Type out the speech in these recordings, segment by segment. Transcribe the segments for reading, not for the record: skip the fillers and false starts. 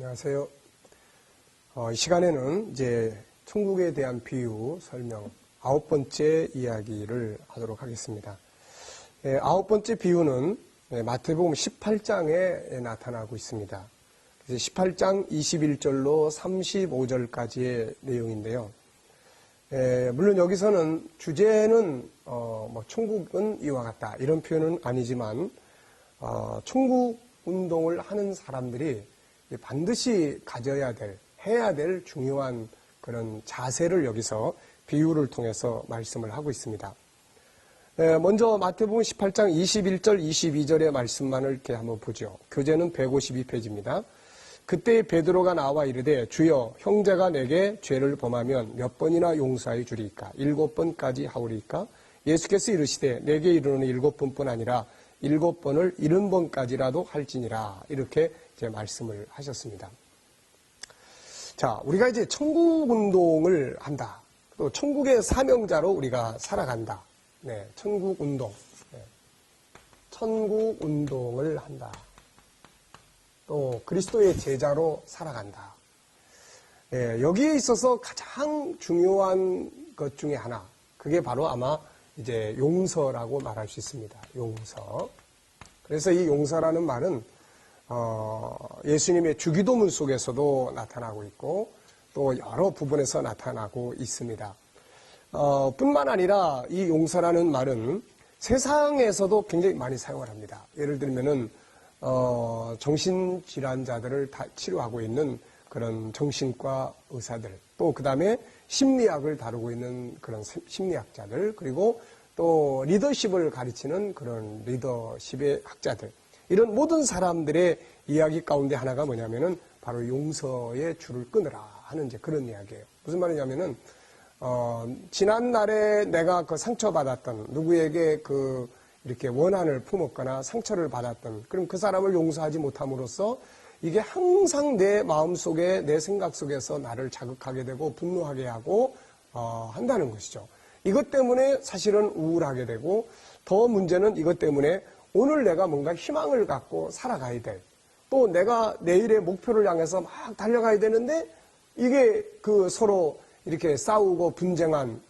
안녕하세요. 이 시간에는 이제 천국에 대한 비유 설명 9번째 이야기를 하도록 하겠습니다. 9번째 비유는 마태복음 18장에 나타나고 있습니다. 그래서 18장 21절로 35절까지의 내용인데요. 물론 여기서는 주제는 천국은 이와 같다 이런 표현은 아니지만 천국 운동을 하는 사람들이 반드시 가져야 될, 해야 될 중요한 그런 자세를 여기서 비유를 통해서 말씀을 하고 있습니다. 먼저 마태복음 18장 21절, 22절의 말씀만을 이렇게 한번 보죠. 교재는 152페이지입니다. 그때 베드로가 나와 이르되 주여 형제가 내게 죄를 범하면 몇 번이나 용서해 주리이까? 7번까지 하오리이까? 예수께서 이르시되 내게 이르노니 7번뿐 아니라 7번을 70번까지라도 할지니라. 이렇게 이제 말씀을 하셨습니다. 자, 우리가 이제 천국 운동을 한다. 또 천국의 사명자로 우리가 살아간다. 네, 천국 운동. 네, 천국 운동을 한다. 또 그리스도의 제자로 살아간다. 네, 여기에 있어서 가장 중요한 것 중에 하나. 그게 바로 아마 이제 용서라고 말할 수 있습니다. 용서. 그래서 이 용서라는 말은 예수님의 주기도문 속에서도 나타나고 있고 또 여러 부분에서 나타나고 있습니다. 뿐만 아니라 이 용서라는 말은 세상에서도 굉장히 많이 사용을 합니다. 예를 들면은 정신질환자들을 다 치료하고 있는 그런 정신과 의사들, 또 그 다음에 심리학을 다루고 있는 그런 심리학자들, 그리고 또 리더십을 가르치는 그런 리더십의 학자들, 이런 모든 사람들의 이야기 가운데 하나가 뭐냐면은 바로 용서의 줄을 끊으라 하는 이제 그런 이야기예요. 무슨 말이냐면은 지난날에 내가 그 상처받았던 누구에게 그 이렇게 원한을 품었거나 상처를 받았던, 그럼 그 사람을 용서하지 못함으로써 이게 항상 내 마음속에, 내 생각 속에서 나를 자극하게 되고 분노하게 하고 한다는 것이죠. 이것 때문에 사실은 우울하게 되고, 더 문제는 이것 때문에 오늘 내가 뭔가 희망을 갖고 살아가야 될, 또 내가 내일의 목표를 향해서 막 달려가야 되는데 이게 그 서로 이렇게 싸우고 분쟁한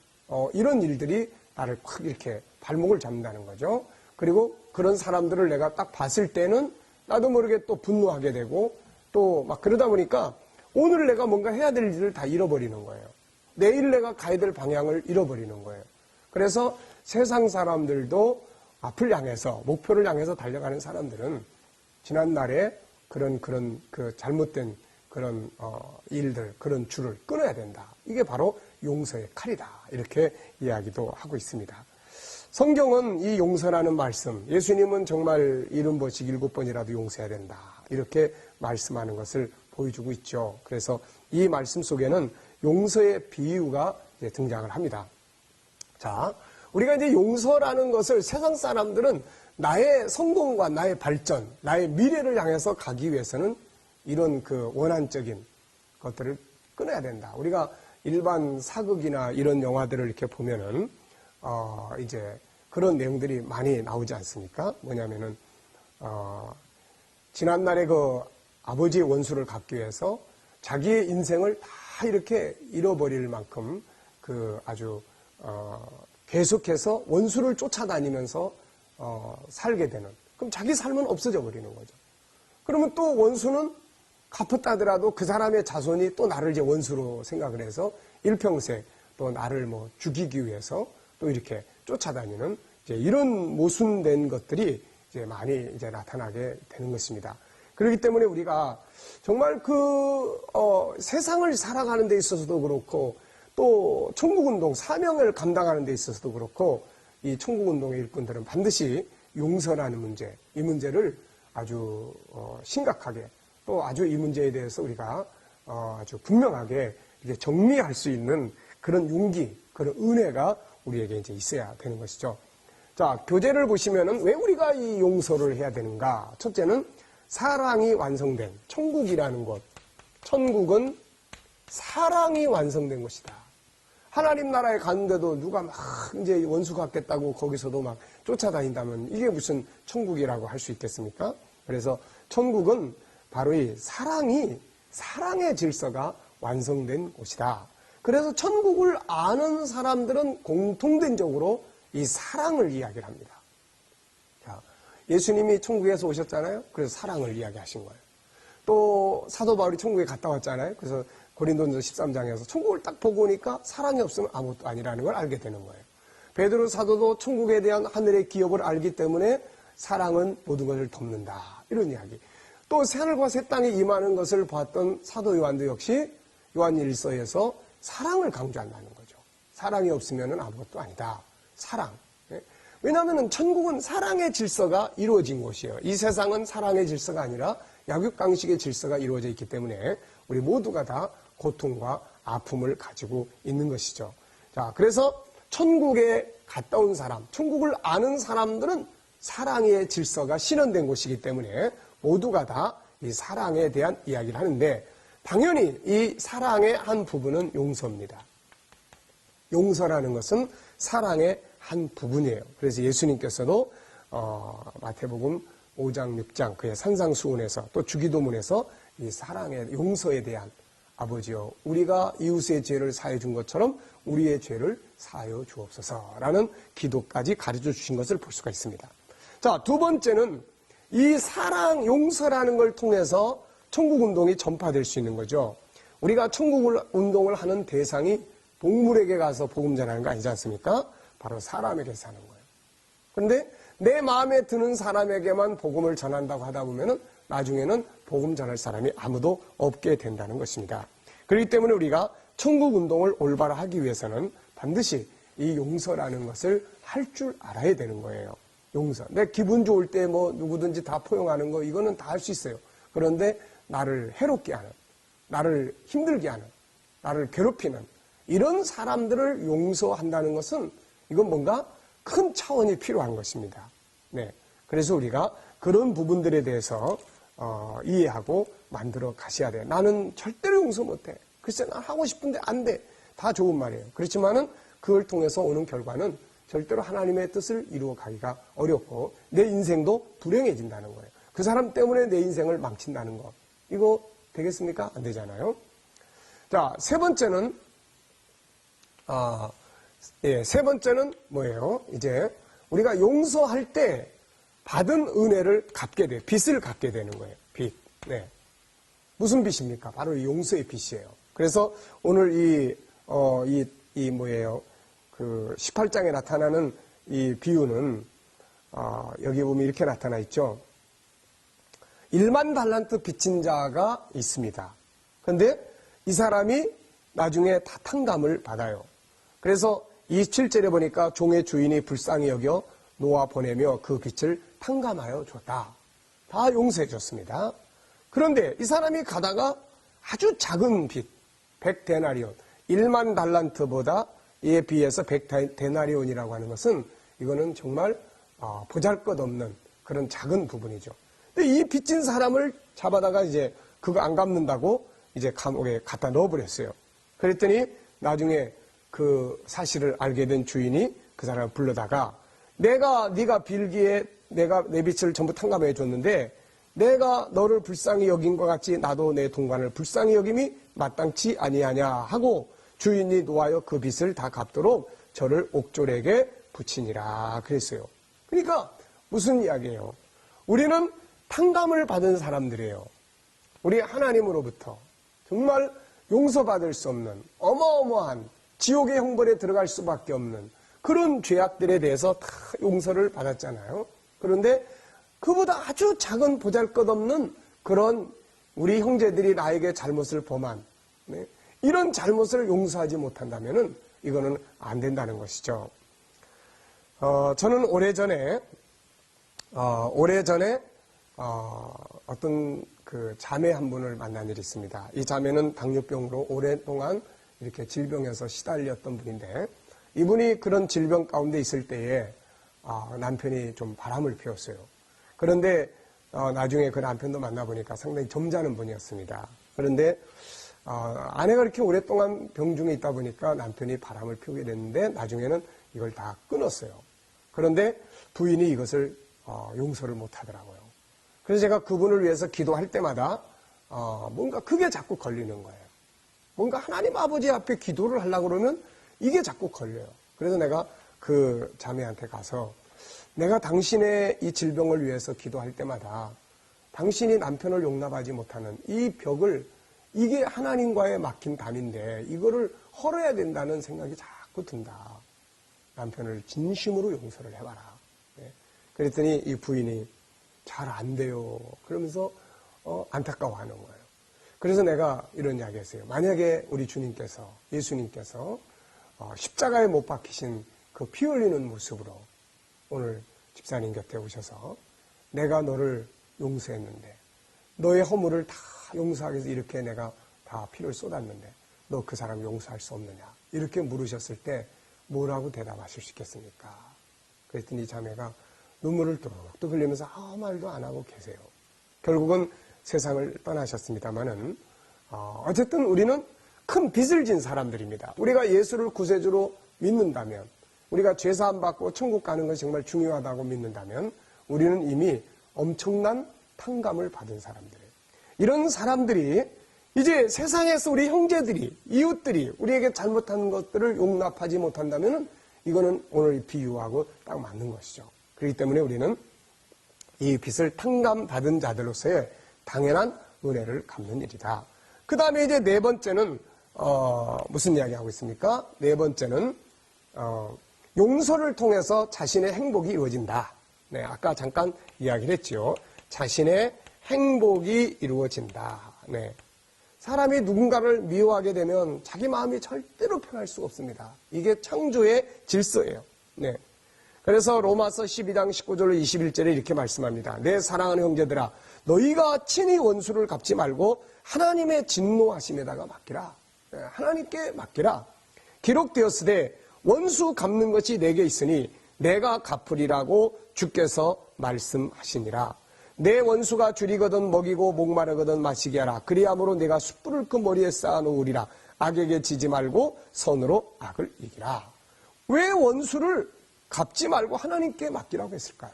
이런 일들이 나를 확 이렇게 발목을 잡는다는 거죠. 그리고 그런 사람들을 내가 딱 봤을 때는 나도 모르게 또 분노하게 되고, 또 막 그러다 보니까 오늘 내가 뭔가 해야 될 일을 다 잃어버리는 거예요. 내일 내가 가야 될 방향을 잃어버리는 거예요. 그래서 세상 사람들도 앞을 향해서, 목표를 향해서 달려가는 사람들은 지난날에 그런 그 잘못된 그런 일들, 그런 줄을 끊어야 된다. 이게 바로 용서의 칼이다. 이렇게 이야기도 하고 있습니다. 성경은 이 용서라는 말씀, 예수님은 정말 70번씩 7번이라도 용서해야 된다. 이렇게 말씀하는 것을 보여주고 있죠. 그래서 이 말씀 속에는 용서의 비유가 이제 등장을 합니다. 자, 우리가 이제 용서라는 것을 세상 사람들은 나의 성공과 나의 발전, 나의 미래를 향해서 가기 위해서는 이런 그 원한적인 것들을 끊어야 된다. 우리가 일반 사극이나 이런 영화들을 이렇게 보면은 이제 그런 내용들이 많이 나오지 않습니까? 뭐냐면은 지난날에 그 아버지의 원수를 갚기 위해서 자기의 인생을 다 이렇게 잃어버릴 만큼 그 아주 계속해서 원수를 쫓아다니면서 살게 되는, 그럼 자기 삶은 없어져 버리는 거죠. 그러면 또 원수는 갚았다 하더라도 그 사람의 자손이 또 나를 이제 원수로 생각을 해서 일평생 또 나를 뭐 죽이기 위해서 또 이렇게 쫓아다니는 이제 이런 모순된 것들이 이제 많이 이제 나타나게 되는 것입니다. 그렇기 때문에 우리가 정말 세상을 살아가는 데 있어서도 그렇고, 또 천국운동, 사명을 감당하는 데 있어서도 그렇고, 이 천국운동의 일꾼들은 반드시 용서라는 문제, 이 문제를 아주 심각하게, 또 아주 이 문제에 대해서 우리가 아주 분명하게 이렇게 정리할 수 있는 그런 용기, 그런 은혜가 우리에게 이제 있어야 되는 것이죠. 자, 교재를 보시면은 왜 우리가 이 용서를 해야 되는가? 첫째는 사랑이 완성된 천국이라는 것. 천국은 사랑이 완성된 것이다. 하나님 나라에 갔는데도 누가 막 이제 원수 같겠다고 거기서도 막 쫓아다닌다면 이게 무슨 천국이라고 할 수 있겠습니까? 그래서 천국은 바로 이 사랑이 사랑의 질서가 완성된 곳이다. 그래서 천국을 아는 사람들은 공통된적으로 이 사랑을 이야기를 합니다. 자, 예수님이 천국에서 오셨잖아요. 그래서 사랑을 이야기하신 거예요. 또 사도 바울이 천국에 갔다 왔잖아요. 그래서 고린도전서 13장에서 천국을 딱 보고 오니까 사랑이 없으면 아무것도 아니라는 걸 알게 되는 거예요. 베드로 사도도 천국에 대한 하늘의 기업을 알기 때문에 사랑은 모든 것을 덮는다. 이런 이야기. 또 새하늘과 새 땅에 임하는 것을 봤던 사도 요한도 역시 요한 1서에서 사랑을 강조한다는 거죠. 사랑이 없으면 아무것도 아니다. 사랑. 왜냐하면 천국은 사랑의 질서가 이루어진 곳이에요. 이 세상은 사랑의 질서가 아니라 약육강식의 질서가 이루어져 있기 때문에 우리 모두가 다 고통과 아픔을 가지고 있는 것이죠. 자, 그래서 천국에 갔다 온 사람, 천국을 아는 사람들은 사랑의 질서가 실현된 곳이기 때문에 모두가 다 이 사랑에 대한 이야기를 하는데 당연히 이 사랑의 한 부분은 용서입니다. 용서라는 것은 사랑의 한 부분이에요. 그래서 예수님께서도 마태복음 5장, 6장 그의 산상수훈에서 또 주기도문에서 이 사랑의 용서에 대한 아버지여 우리가 이웃의 죄를 사해 준 것처럼 우리의 죄를 사하여 주옵소서라는 기도까지 가르쳐 주신 것을 볼 수가 있습니다. 자, 두 번째는 이 사랑 용서라는 걸 통해서 천국운동이 전파될 수 있는 거죠. 우리가 천국운동을 하는 대상이 동물에게 가서 복음 전하는 거 아니지 않습니까? 바로 사람에게 사는 거예요. 그런데 내 마음에 드는 사람에게만 복음을 전한다고 하다 보면은 나중에는 복음 전할 사람이 아무도 없게 된다는 것입니다. 그렇기 때문에 우리가 천국운동을 올바로 하기 위해서는 반드시 이 용서라는 것을 할 줄 알아야 되는 거예요. 용서. 내 기분 좋을 때 뭐 누구든지 다 포용하는 거 이거는 다 할 수 있어요. 그런데 나를 해롭게 하는, 나를 힘들게 하는, 나를 괴롭히는 이런 사람들을 용서한다는 것은 이건 뭔가 큰 차원이 필요한 것입니다. 네. 그래서 우리가 그런 부분들에 대해서 이해하고 만들어 가셔야 돼요. 나는 절대로 용서 못해. 글쎄 난 하고 싶은데 안 돼. 다 좋은 말이에요. 그렇지만은 그걸 통해서 오는 결과는 절대로 하나님의 뜻을 이루어 가기가 어렵고 내 인생도 불행해진다는 거예요. 그 사람 때문에 내 인생을 망친다는 거. 이거 되겠습니까? 안 되잖아요. 자, 세 번째는 세 번째는 뭐예요? 이제 우리가 용서할 때 받은 은혜를 갚게 돼요. 빚을 갚게 되는 거예요. 빚. 네. 무슨 빚입니까? 바로 이 용서의 빚이에요. 그래서 오늘 그 18장에 나타나는 이 비유는 여기 보면 이렇게 나타나 있죠. 1만 달란트 빚진 자가 있습니다. 그런데 이 사람이 나중에 다 탕감을 받아요. 그래서 27절에 보니까 종의 주인이 불쌍히 여겨 놓아 보내며 그 빚을 탕감하여 줬다. 다 용서해 줬습니다. 그런데 이 사람이 가다가 아주 작은 빚, 100데나리온, 1만 달란트보다 이에 비해서 100데나리온이라고 하는 것은 이거는 정말 보잘것없는 그런 작은 부분이죠. 근데 이 빚진 사람을 잡아다가 이제 그거 안 갚는다고 이제 감옥에 갖다 넣어버렸어요. 그랬더니 나중에 그 사실을 알게 된 주인이 그 사람을 불러다가 네가 빌기에 내가 내 빚을 전부 탕감해 줬는데 내가 너를 불쌍히 여긴 것 같이 나도 내 동관을 불쌍히 여김이 마땅치 아니하냐 하고 주인이 놓아여 그 빚을 다 갚도록 저를 옥졸에게 붙이니라 그랬어요. 그러니까 무슨 이야기예요? 우리는 탕감을 받은 사람들이에요. 우리 하나님으로부터 정말 용서받을 수 없는 어마어마한 지옥의 형벌에 들어갈 수밖에 없는 그런 죄악들에 대해서 다 용서를 받았잖아요. 그런데 그보다 아주 작은 보잘것없는 그런 우리 형제들이 나에게 잘못을 범한 이런 잘못을 용서하지 못한다면은 이거는 안 된다는 것이죠. 저는 오래전에 어떤 그 자매 한 분을 만난 일이 있습니다. 이 자매는 당뇨병으로 오랫동안 이렇게 질병에서 시달렸던 분인데 이분이 그런 질병 가운데 있을 때에 남편이 좀 바람을 피웠어요. 그런데 나중에 그 남편도 만나보니까 상당히 점잖은 분이었습니다. 그런데 아내가 이렇게 오랫동안 병중에 있다 보니까 남편이 바람을 피우게 됐는데 나중에는 이걸 다 끊었어요. 그런데 부인이 이것을 용서를 못하더라고요. 그래서 제가 그분을 위해서 기도할 때마다 뭔가 그게 자꾸 걸리는 거예요. 뭔가 하나님 아버지 앞에 기도를 하려고 그러면 이게 자꾸 걸려요. 그래서 내가 그 자매한테 가서 내가 당신의 이 질병을 위해서 기도할 때마다 당신이 남편을 용납하지 못하는 이 벽을, 이게 하나님과의 막힌 담인데 이거를 헐어야 된다는 생각이 자꾸 든다. 남편을 진심으로 용서를 해봐라. 네. 그랬더니 이 부인이 잘 안 돼요. 그러면서 안타까워하는 거예요. 그래서 내가 이런 이야기 했어요. 만약에 우리 주님께서, 예수님께서 십자가에 못 박히신 그 피 흘리는 모습으로 오늘 집사님 곁에 오셔서 내가 너를 용서했는데, 너의 허물을 다 용서하기 위해서 이렇게 내가 다 피를 쏟았는데 너 그 사람 용서할 수 없느냐, 이렇게 물으셨을 때 뭐라고 대답하실 수 있겠습니까? 그랬더니 자매가 눈물을 뚝뚝 흘리면서 아무 말도 안 하고 계세요. 결국은 세상을 떠나셨습니다마는 어쨌든 우리는 큰 빚을 진 사람들입니다. 우리가 예수를 구세주로 믿는다면, 우리가 죄사함 받고 천국 가는 것이 정말 중요하다고 믿는다면 우리는 이미 엄청난 탕감을 받은 사람들이에요. 이런 사람들이 이제 세상에서 우리 형제들이, 이웃들이 우리에게 잘못한 것들을 용납하지 못한다면 이거는 오늘 비유하고 딱 맞는 것이죠. 그렇기 때문에 우리는 이 빚을 탕감받은 자들로서의 당연한 은혜를 갚는 일이다. 그 다음에 이제 네 번째는 무슨 이야기 하고 있습니까? 네 번째는 용서를 통해서 자신의 행복이 이루어진다. 네, 아까 잠깐 이야기를 했죠. 자신의 행복이 이루어진다. 네. 사람이 누군가를 미워하게 되면 자기 마음이 절대로 편할 수가 없습니다. 이게 창조의 질서예요. 네. 그래서 로마서 12장 19절 21절에 이렇게 말씀합니다. 내 사랑하는 형제들아, 너희가 친히 원수를 갚지 말고 하나님의 진노하심에다가 맡기라. 네, 하나님께 맡기라. 기록되었으되 원수 갚는 것이 내게 있으니 내가 갚으리라고 주께서 말씀하시니라. 내 원수가 줄이거든 먹이고 목마르거든 마시게 하라. 그리함으로 내가 숯불을 그 머리에 쌓아놓으리라. 악에게 지지 말고 선으로 악을 이기라. 왜 원수를 갚지 말고 하나님께 맡기라고 했을까요?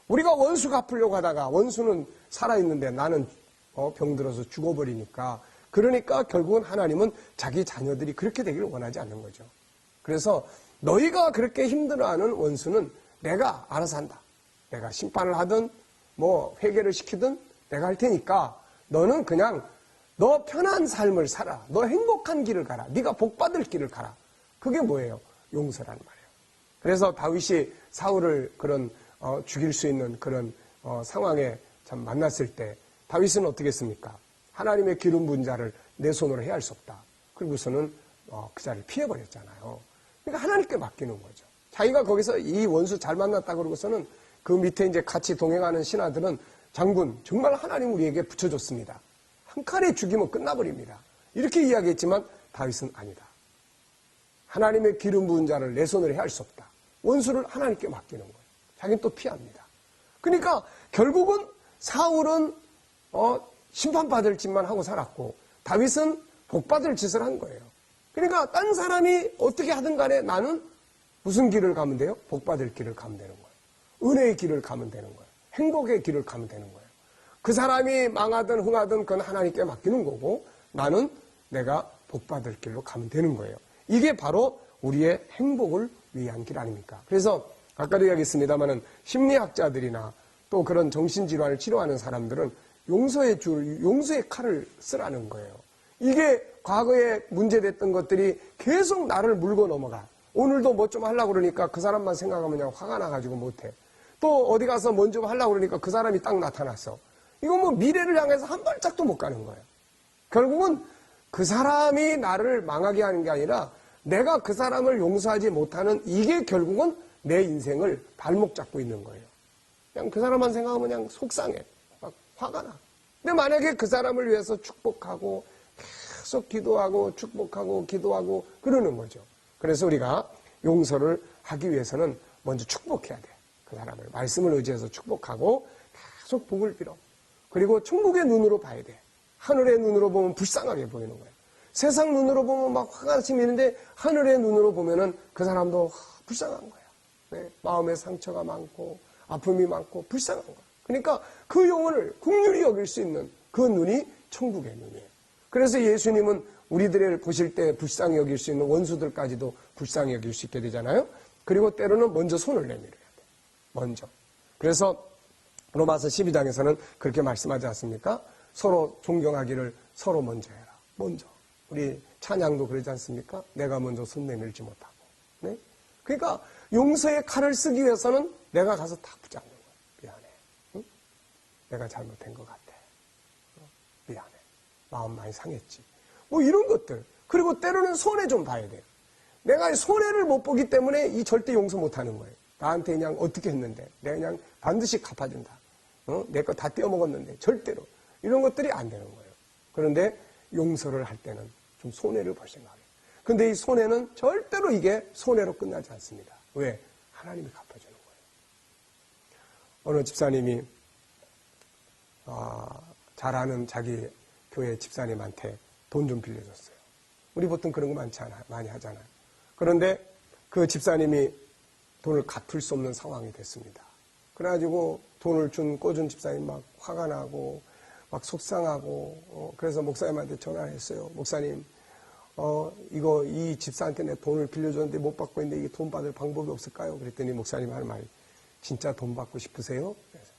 우리가 원수 갚으려고 하다가 원수는 살아있는데 나는 병들어서 죽어버리니까, 그러니까 결국은 하나님은 자기 자녀들이 그렇게 되기를 원하지 않는 거죠. 그래서 너희가 그렇게 힘들어하는 원수는 내가 알아서 한다. 내가 심판을 하든 뭐 회개를 시키든 내가 할 테니까 너는 그냥 너 편한 삶을 살아. 너 행복한 길을 가라. 네가 복받을 길을 가라. 그게 뭐예요? 용서라는 말이에요. 그래서 다윗이 사울을 그런 죽일 수 있는 그런 상황에 참 만났을 때 다윗은 어떻게 했습니까? 하나님의 기름 부은 자를 내 손으로 해할 수 없다. 그리고서는 그 자를 피해버렸잖아요. 그러니까 하나님께 맡기는 거죠. 자기가 거기서 이 원수 잘 만났다 그러고서는 그 밑에 이제 같이 동행하는 신하들은 장군, 정말 하나님 우리에게 붙여줬습니다. 한 칼에 죽이면 끝나버립니다. 이렇게 이야기했지만 다윗은 아니다. 하나님의 기름 부은 자를 내 손으로 해할 수 없다. 원수를 하나님께 맡기는 거예요. 자기는 또 피합니다. 그러니까 결국은 사울은 심판받을 짓만 하고 살았고 다윗은 복받을 짓을 한 거예요. 그러니까 딴 사람이 어떻게 하든 간에 나는 무슨 길을 가면 돼요? 복받을 길을 가면 되는 거예요. 은혜의 길을 가면 되는 거예요. 행복의 길을 가면 되는 거예요. 그 사람이 망하든 흥하든 그건 하나님께 맡기는 거고 나는 내가 복받을 길로 가면 되는 거예요. 이게 바로 우리의 행복을 위한 길 아닙니까? 그래서 아까도 이야기했습니다마는 심리학자들이나 또 그런 정신질환을 치료하는 사람들은 용서의 칼을 쓰라는 거예요. 이게 과거에 문제됐던 것들이 계속 나를 물고 넘어가. 오늘도 뭐 좀 하려고 그러니까 그 사람만 생각하면 그냥 화가 나가지고 못해. 또 어디 가서 뭐 좀 하려고 그러니까 그 사람이 딱 나타났어. 이건 뭐 미래를 향해서 한 발짝도 못 가는 거예요. 결국은 그 사람이 나를 망하게 하는 게 아니라 내가 그 사람을 용서하지 못하는 이게 결국은 내 인생을 발목 잡고 있는 거예요. 그냥 그 사람만 생각하면 그냥 속상해. 막 화가 나. 근데 만약에 그 사람을 위해서 축복하고 계속 기도하고 축복하고 기도하고 그러는 거죠. 그래서 우리가 용서를 하기 위해서는 먼저 축복해야 돼. 그 사람을 말씀을 의지해서 축복하고 계속 복을 빌어. 그리고 천국의 눈으로 봐야 돼. 하늘의 눈으로 보면 불쌍하게 보이는 거예요. 세상 눈으로 보면 막 화가 치미는데 하늘의 눈으로 보면은 그 사람도 불쌍한 거야. 네, 마음에 상처가 많고 아픔이 많고 불쌍한 거야. 그러니까 그 영혼을 긍휼히 여길 수 있는 그 눈이 천국의 눈이에요. 그래서 예수님은 우리들을 보실 때 불쌍히 여길 수 있는 원수들까지도 불쌍히 여길 수 있게 되잖아요. 그리고 때로는 먼저 손을 내밀어야 돼. 먼저. 그래서 로마서 12장에서는 그렇게 말씀하지 않습니까? 서로 존경하기를 서로 먼저 해라. 먼저. 우리 찬양도 그러지 않습니까? 내가 먼저 손 내밀지 못하고. 네? 그러니까 용서의 칼을 쓰기 위해서는 내가 가서 다 붙잡는 거야. 미안해. 응? 내가 잘못한 것 같아. 미안해. 마음 많이 상했지. 뭐 이런 것들. 그리고 때로는 손해 좀 봐야 돼요. 내가 손해를 못 보기 때문에 이 절대 용서 못 하는 거예요. 나한테 그냥 어떻게 했는데. 내가 그냥 반드시 갚아준다. 내 거 다 떼어먹었는데. 절대로. 이런 것들이 안 되는 거예요. 그런데 용서를 할 때는 좀 손해를 볼 생각이에요. 근데 이 손해는 절대로 이게 손해로 끝나지 않습니다. 왜? 하나님이 갚아주는 거예요. 어느 집사님이 잘 아는 자기 교회 집사님한테 돈 좀 빌려줬어요. 우리 보통 그런 거 많지 않아요. 많이 하잖아요. 그런데 그 집사님이 돈을 갚을 수 없는 상황이 됐습니다. 그래가지고 돈을 꿔준 집사님 막 화가 나고 막 속상하고 그래서 목사님한테 전화를 했어요. 목사님 이 집사한테 내 돈을 빌려줬는데 못 받고 있는데 이게 돈 받을 방법이 없을까요? 그랬더니 목사님 하는 말이 진짜 돈 받고 싶으세요? 그래서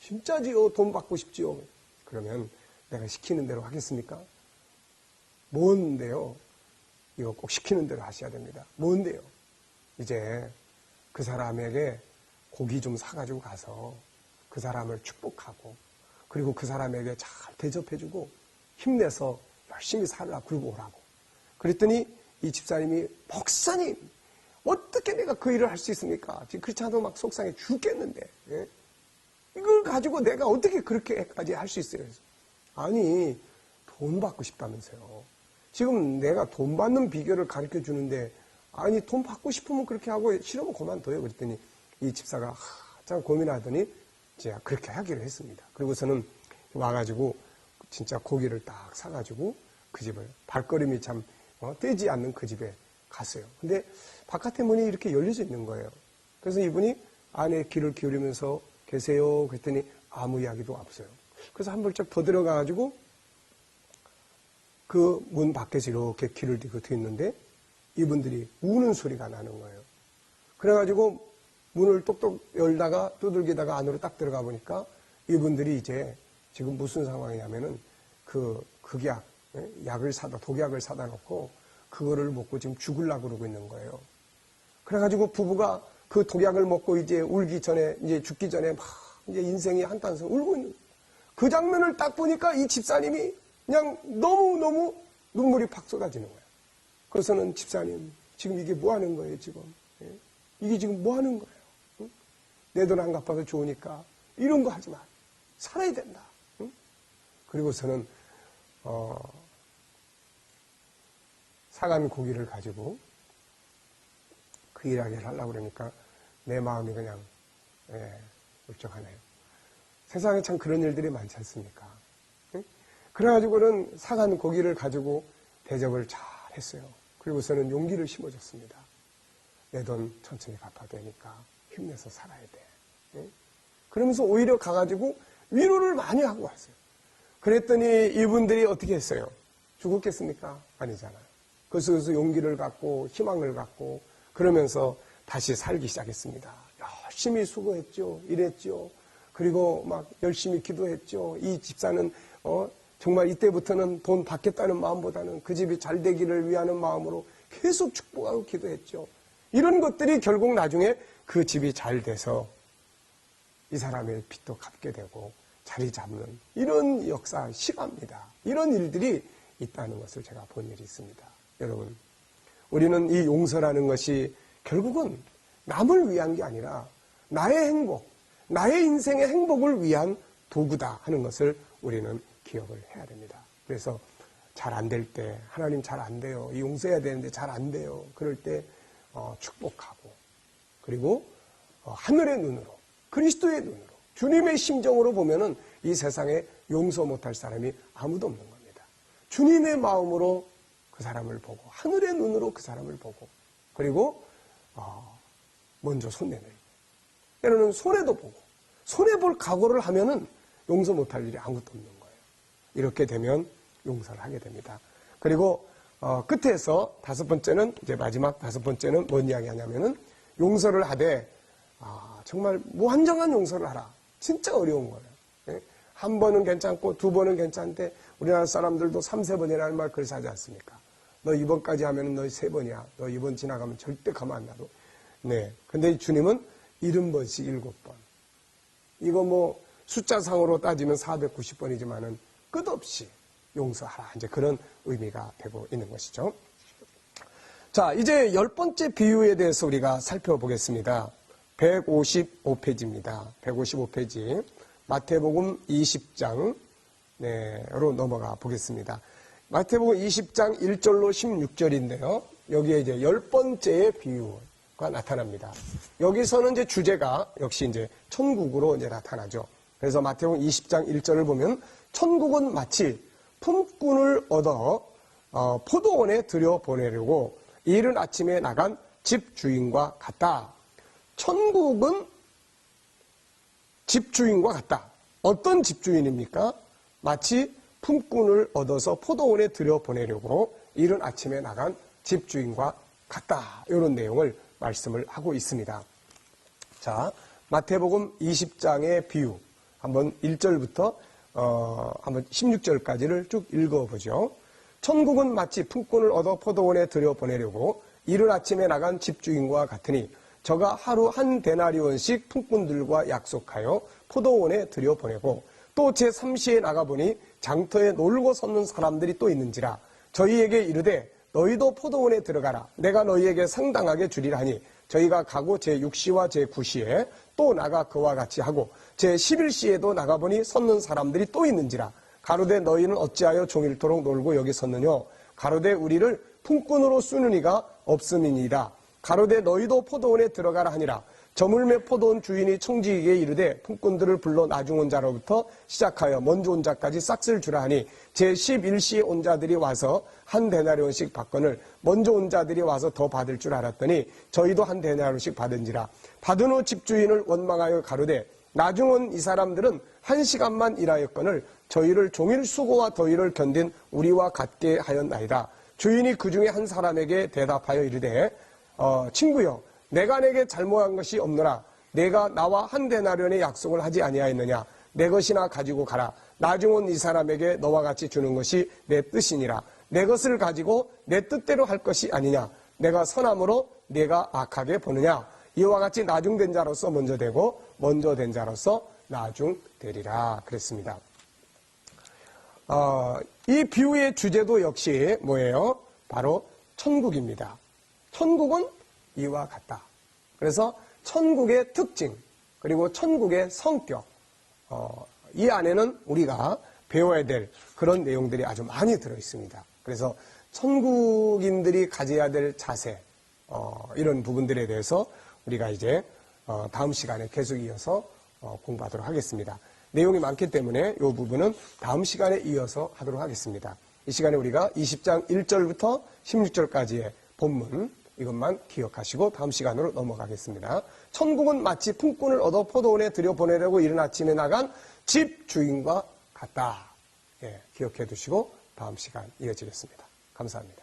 진짜지요. 돈 받고 싶지요. 그러면 내가 시키는 대로 하겠습니까? 뭔데요? 이거 꼭 시키는 대로 하셔야 됩니다. 뭔데요? 이제 그 사람에게 고기 좀 사가지고 가서 그 사람을 축복하고 그리고 그 사람에게 잘 대접해주고 힘내서 열심히 살라 그러고 오라고. 그랬더니 이 집사님이 목사님 어떻게 내가 그 일을 할 수 있습니까? 지금 그렇지 않아도 막 속상해 죽겠는데 예? 이걸 가지고 내가 어떻게 그렇게까지 할 수 있어요? 아니 돈 받고 싶다면서요. 지금 내가 돈 받는 비결을 가르쳐 주는데 아니 돈 받고 싶으면 그렇게 하고 싫으면 그만둬요. 그랬더니 이 집사가 참 고민하더니 제가 그렇게 하기로 했습니다. 그리고서는 와가지고 진짜 고기를 딱 사가지고 그 집을 발걸음이 참 떼지 않는 그 집에 갔어요. 근데 바깥에 문이 이렇게 열려져 있는 거예요. 그래서 이분이 안에 귀를 기울이면서 계세요. 그랬더니 아무 이야기도 없어요. 그래서 한 발짝 더 들어가가지고 그 문 밖에서 이렇게 귀를 대고 있는데 이분들이 우는 소리가 나는 거예요. 그래가지고 문을 똑똑 열다가 두들기다가 안으로 딱 들어가 보니까 이분들이 이제 지금 무슨 상황이냐면은 그 극약, 약을 독약을 사다 놓고 그거를 먹고 지금 죽으려고 그러고 있는 거예요. 그래가지고 부부가 그 독약을 먹고 이제 이제 죽기 전에 막 이제 인생이 한탄서 울고 있는 그 장면을 딱 보니까 이 집사님이 그냥 너무너무 눈물이 팍 쏟아지는 거예요. 그래서는 집사님, 지금 이게 뭐 하는 거예요, 지금? 이게 지금 뭐 하는 거예요? 응? 내 돈 안 갚아서 좋으니까 이런 거 하지 마. 살아야 된다. 응? 그리고서는 사간 고기를 가지고 그 이야기를 하려고 그러니까 내 마음이 그냥 울적하네요. 세상에 참 그런 일들이 많지 않습니까? 응? 그래가지고는 사간 고기를 가지고 대접을 잘 했어요. 그리고서는 용기를 심어줬습니다. 내 돈 천천히 갚아도 되니까 힘내서 살아야 돼. 응? 그러면서 오히려 가가지고 위로를 많이 하고 왔어요. 그랬더니 이분들이 어떻게 했어요? 죽었겠습니까? 아니잖아요. 그래서 용기를 갖고 희망을 갖고 그러면서 다시 살기 시작했습니다. 열심히 수고했죠. 일했죠. 그리고 막 열심히 기도했죠. 이 집사는 정말 이때부터는 돈 받겠다는 마음보다는 그 집이 잘 되기를 위하는 마음으로 계속 축복하고 기도했죠. 이런 것들이 결국 나중에 그 집이 잘 돼서 이 사람의 빚도 갚게 되고 자리 잡는 이런 역사, 실화입니다. 이런 일들이 있다는 것을 제가 본 일이 있습니다. 여러분, 우리는 이 용서라는 것이 결국은 남을 위한 게 아니라 나의 행복, 나의 인생의 행복을 위한 도구다 하는 것을 우리는 기억을 해야 됩니다. 그래서 잘 안 될 때, 하나님 잘 안 돼요. 용서해야 되는데 잘 안 돼요. 그럴 때 축복하고 그리고 하늘의 눈으로, 그리스도의 눈으로, 주님의 심정으로 보면은 이 세상에 용서 못할 사람이 아무도 없는 겁니다. 주님의 마음으로 그 사람을 보고 하늘의 눈으로 그 사람을 보고 그리고 먼저 손 내밀고 때로는 손해도 보고 손해볼 각오를 하면은 용서 못할 일이 아무것도 없는 거예요. 이렇게 되면 용서를 하게 됩니다. 그리고 끝에서 다섯 번째는 이제 마지막 다섯 번째는 뭔 이야기 하냐면은 용서를 하되 정말 무한정한 용서를 하라. 진짜 어려운 거예요. 예? 한 번은 괜찮고 두 번은 괜찮은데 우리나라 사람들도 3, 4번이라는 말 그래서 하지 않습니까? 너 이번까지 하면은 너 3번이야. 너 이번 지나가면 절대 가만 안 놔도. 네. 근데 주님은 70번씩 7번. 이거 뭐 숫자상으로 따지면 490번이지만은 끝없이 용서하라. 이제 그런 의미가 되고 있는 것이죠. 자, 이제 10번째 비유에 대해서 우리가 살펴보겠습니다. 155페이지입니다. 155페이지. 마태복음 20장으로 넘어가 보겠습니다. 마태복음 20장 1절로 16절인데요. 여기에 이제 10번째의 비유가 나타납니다. 여기서는 이제 주제가 역시 이제 천국으로 이제 나타나죠. 그래서 마태복음 20장 1절을 보면 천국은 마치 품꾼을 얻어 포도원에 들여보내려고 이른 아침에 나간 집주인과 같다. 천국은 집주인과 같다. 어떤 집주인입니까? 마치 품꾼을 얻어서 포도원에 들여보내려고 이른 아침에 나간 집주인과 같다. 이런 내용을 말씀을 하고 있습니다. 자, 마태복음 20장의 비유 한번 1절부터 한번 16절까지를 쭉 읽어보죠. 천국은 마치 품꾼을 얻어 포도원에 들여보내려고 이른 아침에 나간 집주인과 같으니 저가 하루 한 데나리온씩 품꾼들과 약속하여 포도원에 들여보내고 또 제3시에 나가보니 장터에 놀고 섰는 사람들이 또 있는지라 저희에게 이르되 너희도 포도원에 들어가라. 내가 너희에게 상당하게 주리라 하니 저희가 가고 제6시와 제9시에 또 나가 그와 같이 하고 제11시에도 나가보니 섰는 사람들이 또 있는지라 가로되 너희는 어찌하여 종일토록 놀고 여기 섰느뇨 가로되 우리를 품꾼으로 쓰는 이가 없음이니이다. 가로되 너희도 포도원에 들어가라 하니라. 저물매 포도원 주인이 청지기에게 이르되 품꾼들을 불러 나중 온 자로부터 시작하여 먼저 온 자까지 싹쓸 주라 하니 제11시에 온 자들이 와서 한 데나리온씩 받거늘 먼저 온 자들이 와서 더 받을 줄 알았더니 저희도 한 데나리온씩 받은지라. 받은 후 집주인을 원망하여 가로되 나중 온 이 사람들은 1시간만 일하였거늘 저희를 종일 수고와 더위를 견딘 우리와 같게 하였나이다. 주인이 그 중에 한 사람에게 대답하여 이르되 친구여 내가 내게 잘못한 것이 없노라. 내가 나와 한 데나리온의 약속을 하지 아니하였느냐. 내 것이나 가지고 가라. 나중 온 이 사람에게 너와 같이 주는 것이 내 뜻이니라. 내 것을 가지고 내 뜻대로 할 것이 아니냐. 내가 선함으로 내가 악하게 보느냐. 이와 같이 나중된 자로서 먼저 되고 먼저 된 자로서 나중되리라. 그랬습니다. 이 비유의 주제도 역시 뭐예요? 바로 천국입니다. 천국은 이와 같다. 그래서 천국의 특징 그리고 천국의 성격 이 안에는 우리가 배워야 될 그런 내용들이 아주 많이 들어있습니다. 그래서 천국인들이 가져야 될 자세 이런 부분들에 대해서 우리가 이제 다음 시간에 계속 이어서 공부하도록 하겠습니다. 내용이 많기 때문에 이 부분은 다음 시간에 이어서 하도록 하겠습니다. 이 시간에 우리가 20장 1절부터 16절까지의 본문 이것만 기억하시고 다음 시간으로 넘어가겠습니다. 천국은 마치 품꾼을 얻어 포도원에 들여보내려고 이른 아침에 나간 집 주인과 같다. 기억해 두시고 다음 시간 이어지겠습니다. 감사합니다.